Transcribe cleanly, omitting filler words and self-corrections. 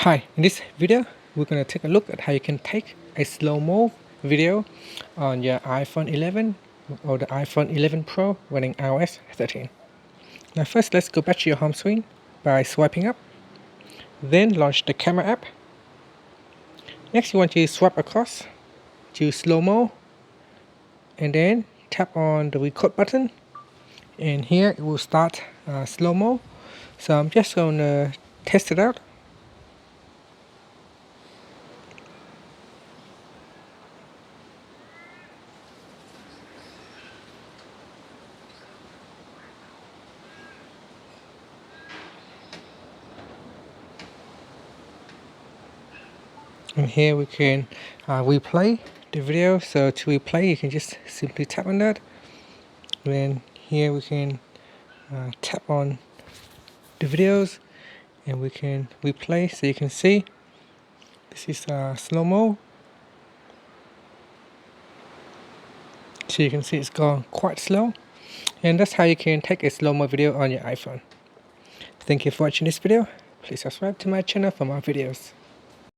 Hi, in this video, we're going to take a look at how you can take a slow-mo video on your iPhone 11 or the iPhone 11 Pro running iOS 13. Now first, let's go back to your home screen by swiping up. Then launch the camera app. Next, you want to swipe across to slow-mo and then tap on the record button. And here it will start slow-mo. So I'm just going to test it out. And here we can replay the video. So to replay, you can just simply tap on that. And then here we can tap on the videos and we can replay. So you can see this is slow-mo. So you can see it's gone quite slow. And that's how you can take a slow-mo video on your iPhone. Thank you for watching this video. Please subscribe to my channel for more videos.